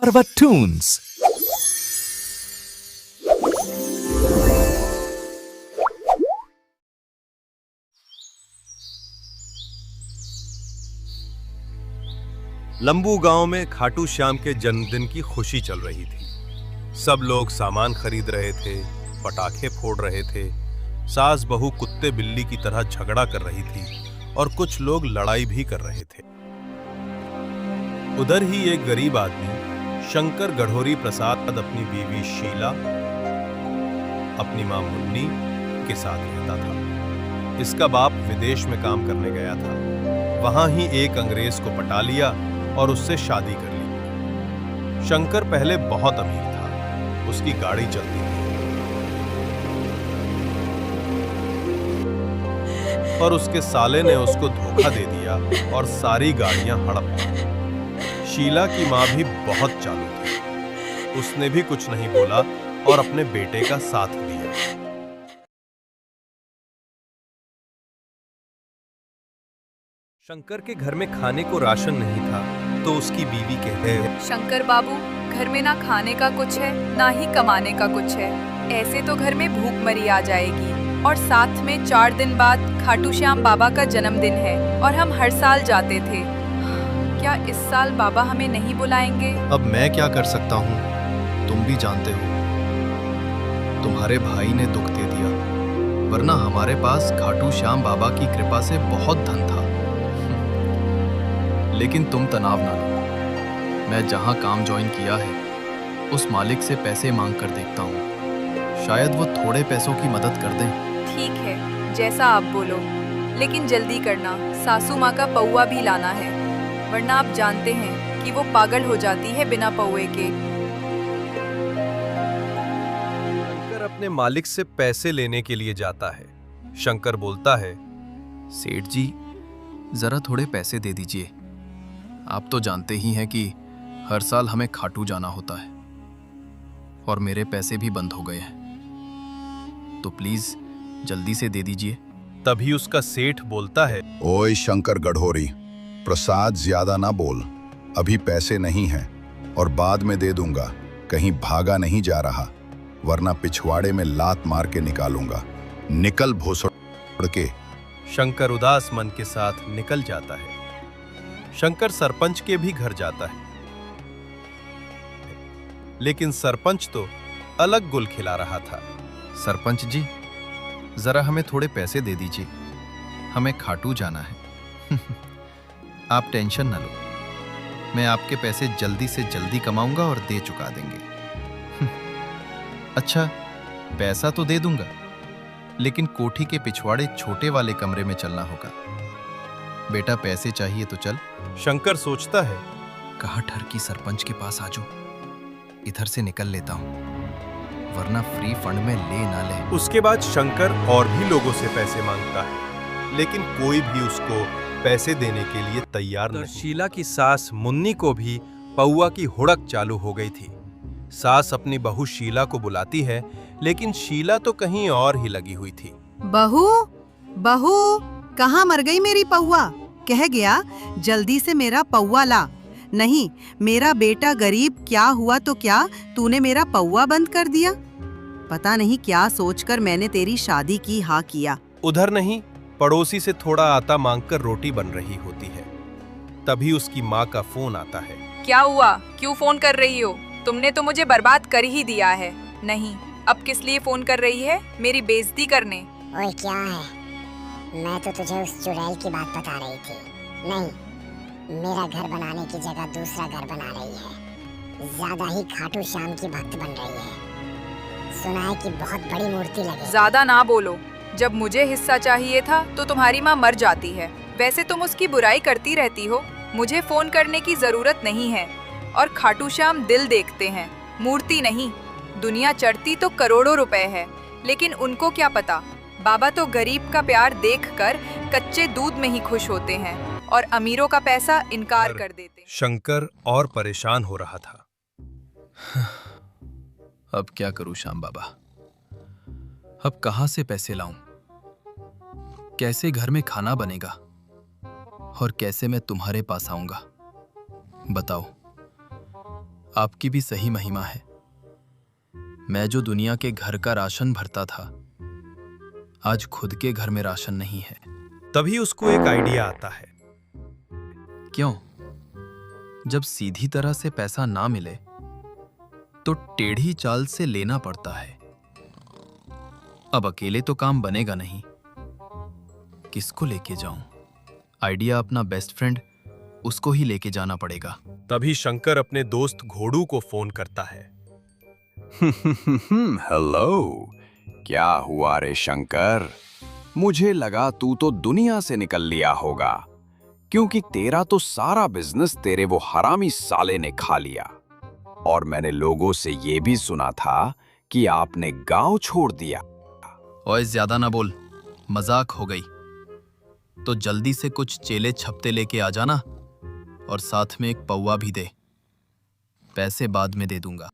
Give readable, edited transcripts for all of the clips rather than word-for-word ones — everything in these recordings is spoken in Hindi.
Marva Tunes. लंबू गांव में खाटू श्याम के जन्मदिन की खुशी चल रही थी। सब लोग सामान खरीद रहे थे, पटाखे फोड़ रहे थे, सास बहू कुत्ते बिल्ली की तरह झगड़ा कर रही थी और कुछ लोग लड़ाई भी कर रहे थे। उधर ही एक गरीब आदमी शंकर गढ़ोरी प्रसाद अपनी बीवी शीला, अपनी मां मुन्नी के साथ रहता था। इसका बाप विदेश में काम करने गया था। वहां ही एक अंग्रेज को पटा लिया और उससे शादी कर ली। शंकर पहले बहुत अमीर था, उसकी गाड़ी चलती थी और उसके साले ने उसको धोखा दे दिया और सारी गाड़ियां हड़प ली। शीला की मां भी बहुत चालू थी, उसने भी कुछ नहीं बोला और अपने बेटे का साथ दिया। शंकर के घर में खाने को राशन नहीं था तो उसकी बीवी कहते हैं, शंकर बाबू, घर में ना खाने का कुछ है ना ही कमाने का कुछ है। ऐसे तो घर में भूखमरी आ जाएगी। और साथ में 4 दिन बाद खाटू श्याम बाबा का जन्मदिन है और हम हर साल जाते थे। क्या इस साल बाबा हमें नहीं बुलाएंगे? अब मैं क्या कर सकता हूँ? तुम भी जानते हो, तुम्हारे भाई ने दुख दे दिया, वरना हमारे पास खाटू श्याम बाबा की कृपा से बहुत धन था। लेकिन तुम तनाव ना लो, मैं जहाँ काम ज्वाइन किया है उस मालिक से पैसे मांग कर देखता हूँ, शायद वो थोड़े पैसों की मदद कर दें। ठीक है, जैसा आप बोलो, लेकिन जल्दी करना, सासू माँ का पौवा भी लाना है, वरना आप जानते हैं कि वो पागल हो जाती है बिना पौवे के। शंकर अपने मालिक से पैसे लेने के लिए जाता है। शंकर बोलता है, सेठ जी, जरा थोड़े पैसे दे दीजिए। आप तो जानते ही हैं कि हर साल हमें खाटू जाना होता है और मेरे पैसे भी बंद हो गए हैं, तो प्लीज जल्दी से दे दीजिए। तभी उसका सेठ बोलता है, ओए शंकर गढ़ोरी प्रसाद, ज्यादा ना बोल, अभी पैसे नहीं हैं और बाद में दे दूंगा। कहीं भागा नहीं जा रहा, वरना पिछवाड़े में लात मार के निकालूंगा। निकल भोसड़ के। शंकर उदास मन के साथ निकल जाता है। शंकर सरपंच के भी घर जाता है, लेकिन सरपंच तो अलग गुल खिला रहा था। सरपंच जी, जरा हमें थोड़े पैसे दे दीजिए, हमें खाटू जाना है। आप टेंशन न लो, मैं आपके पैसे जल्दी से जल्दी कमाऊंगा और दे चुका देंगे। अच्छा, पैसा तो दे दूंगा, लेकिन कोठी के पिछवाड़े छोटे वाले कमरे में चलना होगा। बेटा, पैसे चाहिए तो चल। शंकर सोचता है, कहाँ ठरकी सरपंच के पास आ जाऊं, इधर से निकल लेता हूं, वरना फ्री फंड में ले ना ले। उसके बाद शंकर और भी लोगों से पैसे मांगता है, लेकिन कोई भी उसको पैसे देने के लिए तैयार नहीं। शीला की सास मुन्नी को भी पौवा की हुड़क चालू हो गई थी। सास अपनी बहू शीला को बुलाती है, लेकिन शीला तो कहीं और ही लगी हुई थी। बहू, बहू, कहाँ मर गई मेरी पौवा? कह गया जल्दी से मेरा पौवा ला। नहीं, मेरा बेटा गरीब, क्या हुआ तो क्या, तूने मेरा पौवा बंद कर दिया। पता नहीं क्या सोचकर मैंने तेरी शादी की हाँ किया। उधर नहीं, पड़ोसी से थोड़ा आटा मांगकर रोटी बन रही होती है। तभी उसकी माँ का फोन आता है। क्या हुआ? क्यों फोन कर रही हो? तुमने तो मुझे बर्बाद कर ही दिया है। नहीं, अब किस लिए फोन कर रही है? मेरी बेइज्जती करने? ओए क्या है? मैं तो तुझे उस चुड़ैल की बात बता रही थी। नहीं, मेरा घर बनाने की जगह दूसरा घर बना रही है। ज्यादा ही खाटू श्याम की भक्त बन रही है। सुना है कि बहुत बड़ी मूर्ति लगी। ज्यादा ना बोलो, जब मुझे हिस्सा चाहिए था तो तुम्हारी माँ मर जाती है। वैसे तुम उसकी बुराई करती रहती हो, मुझे फोन करने की जरूरत नहीं है। और खाटू श्याम दिल देखते हैं, मूर्ति नहीं। दुनिया चढ़ती तो करोड़ों रुपए है, लेकिन उनको क्या पता, बाबा तो गरीब का प्यार देखकर कच्चे दूध में ही खुश होते हैं और अमीरों का पैसा इनकार कर देते। शंकर और परेशान हो रहा था। अब क्या करूं श्याम बाबा, अब कहां से पैसे लाऊं? कैसे घर में खाना बनेगा और कैसे मैं तुम्हारे पास आऊंगा? बताओ। आपकी भी सही महिमा है। मैं जो दुनिया के घर का राशन भरता था, आज खुद के घर में राशन नहीं है। तभी उसको एक आइडिया आता है। क्यों? जब सीधी तरह से पैसा ना मिले तो टेढ़ी चाल से लेना पड़ता है। अब अकेले तो काम बनेगा नहीं, किसको लेके जाऊं? आइडिया अपना बेस्ट फ्रेंड, उसको ही लेके जाना पड़ेगा। तभी शंकर अपने दोस्त घोड़ू को फोन करता है। हेलो, क्या हुआ रे शंकर? मुझे लगा तू तो दुनिया से निकल लिया होगा, क्योंकि तेरा तो सारा बिजनेस तेरे वो हरामी साले ने खा लिया। और मैंने लोगों से ये भी सुना था कि आपने गांव छोड़ दिया। ओए ज्यादा ना बोल, मजाक हो गई। तो जल्दी से कुछ चेले छपते लेके आ जाना, और साथ में एक पौवा भी दे। पैसे बाद में दे दूंगा।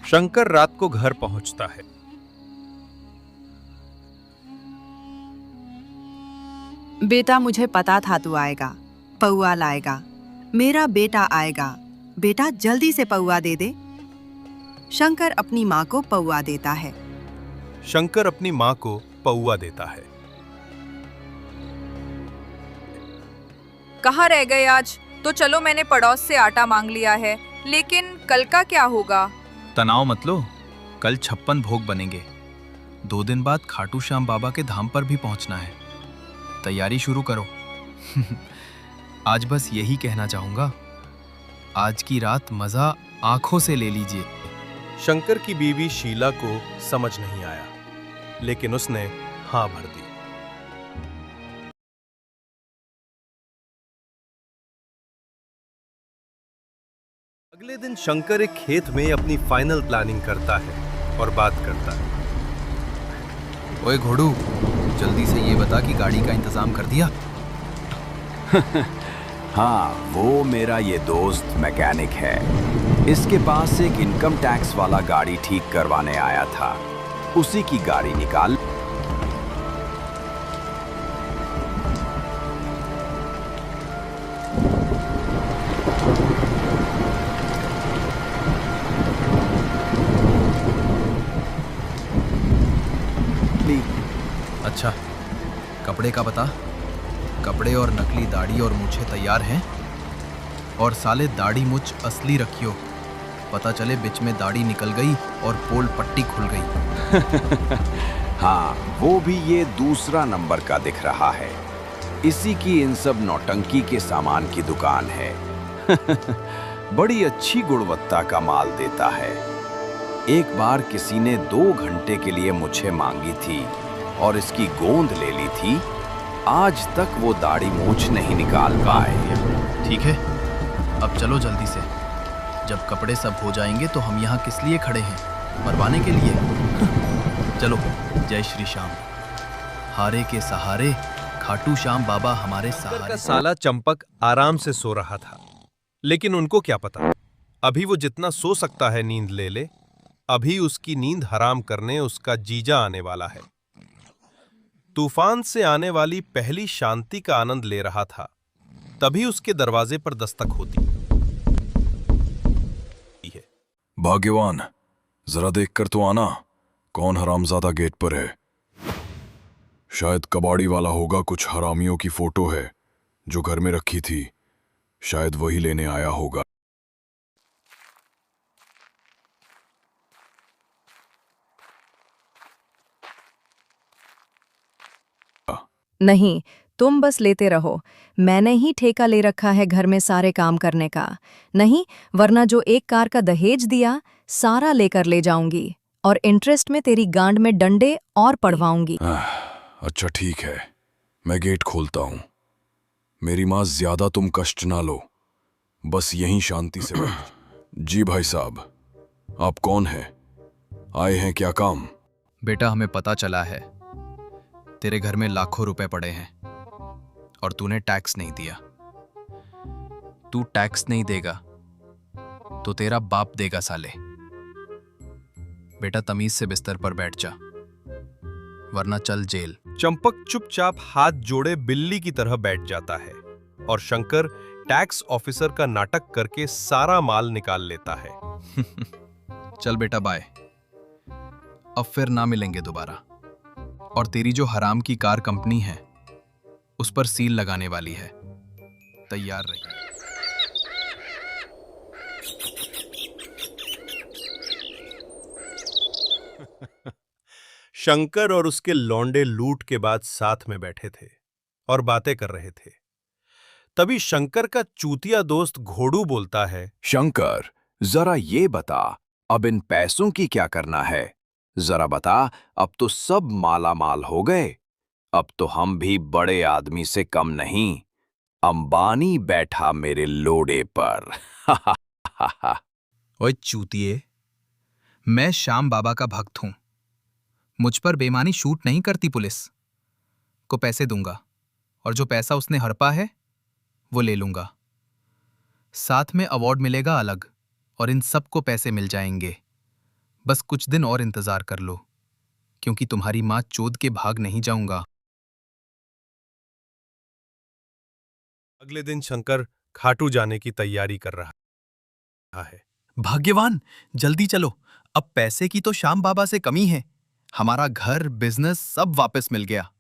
शंकर रात को घर पहुंचता है। बेटा, मुझे पता था तू आएगा, पौआ लाएगा। मेरा बेटा आएगा। बेटा जल्दी से पौआ दे दे। शंकर अपनी माँ को पौआ देता है। शंकर अपनी माँ को पौआ देता है। कहाँ रह गए आज? तो चलो, मैंने पड़ोस से आटा मांग लिया है, लेकिन कल का क्या होगा? तनाव मत लो, कल 56 भोग बनेंगे। 2 दिन बाद खाटू श्याम बाबा के धाम पर भी पहुंचना है। तैयारी शुरू करो। आज बस यही कहना चाहूंगा, आज की रात मजा आंखों से ले लीजिए। शंकर की बीवी शीला को समझ नहीं आया, लेकिन उसने हाँ भर दी। अगले दिन शंकर एक खेत में अपनी फाइनल प्लानिंग करता है और बात करता है। ओए घोड़ू, जल्दी से ये बता कि गाड़ी का इंतजाम कर दिया? हाँ, वो मेरा ये दोस्त मैकेनिक है। इसके पास एक इनकम टैक्स वाला गाड़ी ठीक करवाने आया था। उसी की गाड़ी निकाल। अच्छा, कपड़े का बता। कपड़े और नकली दाढ़ी और मूछें तैयार हैं? और साले दाढ़ी मूछ असली रखियो, पता चले बीच में दाढ़ी निकल गई और पोल पट्टी खुल गई। हाँ, वो भी ये दूसरा नंबर का दिख रहा है। इसी की इन सब नौटंकी के सामान की दुकान है। बड़ी अच्छी गुणवत्ता का माल देता है। एक बार किसी ने 2 घंटे के लिए मुझे मांगी थी और इसकी गोंद ले ली थी। आज तक वो दाढ़ी मूछ नहीं निकाल पाए। ठीक है, अब चलो जल्दी से। जब कपड़े सब हो जाएंगे तो हम यहाँ किस लिए खड़े हैं? मरवाने के लिए? चलो, जय श्री श्याम। हारे के सहारे खाटू श्याम बाबा हमारे सहारे। साला चंपक आराम से सो रहा था, लेकिन उनको क्या पता, अभी वो जितना सो सकता है नींद ले ले। अभी उसकी नींद हराम करने उसका जीजा आने वाला है। तूफान से आने वाली पहली शांति का आनंद ले रहा था, तभी उसके दरवाजे पर दस्तक होती है। भाग्यवान, जरा देख कर तो आना, कौन हरामजादा गेट पर है। शायद कबाड़ी वाला होगा। कुछ हरामियों की फोटो है जो घर में रखी थी, शायद वही लेने आया होगा। नहीं, तुम बस लेते रहो। मैंने ही ठेका ले रखा है घर में सारे काम करने का। नहीं, वरना जो 1 कार का दहेज दिया, सारा लेकर ले जाऊंगी और इंटरेस्ट में तेरी गांड में डंडे और पड़वाऊंगी। अच्छा ठीक है, मैं गेट खोलता हूं। मेरी माँ, ज्यादा तुम कष्ट ना लो, बस यहीं शांति से बैठ। जी भाई साहब, आप कौन हैं? आए हैं क्या काम? बेटा, हमें पता चला है तेरे घर में लाखों रुपए पड़े हैं और तूने टैक्स नहीं दिया। तू टैक्स नहीं देगा तो तेरा बाप देगा साले। बेटा तमीज से बिस्तर पर बैठ जा, वरना चल जेल। चंपक चुपचाप हाथ जोड़े बिल्ली की तरह बैठ जाता है और शंकर टैक्स ऑफिसर का नाटक करके सारा माल निकाल लेता है। चल बेटा बाय, अब फिर ना मिलेंगे दोबारा। और तेरी जो हराम की कार कंपनी है उस पर सील लगाने वाली है, तैयार रही। शंकर और उसके लौंडे लूट के बाद साथ में बैठे थे और बातें कर रहे थे। तभी शंकर का चूतिया दोस्त घोड़ू बोलता है, शंकर, जरा ये बता, अब इन पैसों की क्या करना है? जरा बता, अब तो सब माला माल हो गए। अब तो हम भी बड़े आदमी से कम नहीं। अंबानी बैठा मेरे लोड़े पर। ओए चूतिए, मैं श्याम बाबा का भक्त हूं। मुझ पर बेईमानी शूट नहीं करती पुलिस। को पैसे दूंगा और जो पैसा उसने हड़पा है वो ले लूंगा। साथ में अवार्ड मिलेगा अलग, और इन सबको पैसे मिल जाएंगे। बस कुछ दिन और इंतजार कर लो, क्योंकि तुम्हारी मां चोद के भाग नहीं जाऊंगा। अगले दिन शंकर खाटू जाने की तैयारी कर रहा है। भाग्यवान, जल्दी चलो, अब पैसे की तो श्याम बाबा से कमी है। हमारा घर, बिजनेस सब वापस मिल गया।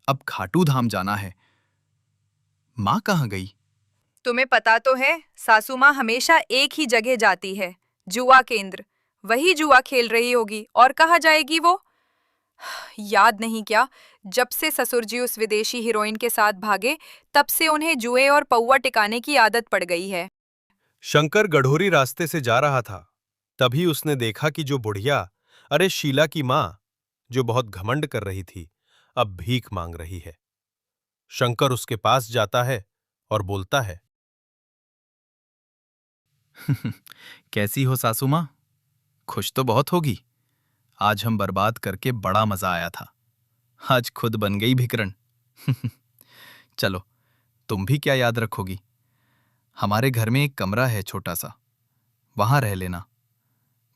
अब खाटू धाम जाना है। मां कहाँ गई? तुम्हें पता तो है, सासू माँ हमेशा एक ही जगह जाती है, जुआ केंद्र। वही जुआ खेल रही होगी, और कहाँ जाएगी वो? याद नहीं क्या, जब से ससुर जी उस विदेशी हीरोइन के साथ भागे, तब से उन्हें जुए और पौवा टिकाने की आदत पड़ गई है। शंकर गढ़ोरी रास्ते से जा रहा था, तभी उसने देखा कि जो बुढ़िया, अरे शीला की मां, जो बहुत घमंड कर रही थी, अब भीख मांग रही है। शंकर उसके पास जाता है और बोलता है, कैसी हो सासू मां? खुश तो बहुत होगी। आज हम बर्बाद करके बड़ा मजा आया था, आज खुद बन गई भिकरण। चलो, तुम भी क्या याद रखोगी? हमारे घर में एक कमरा है छोटा सा, वहां रह लेना।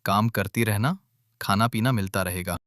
काम करती रहना, खाना पीना मिलता रहेगा।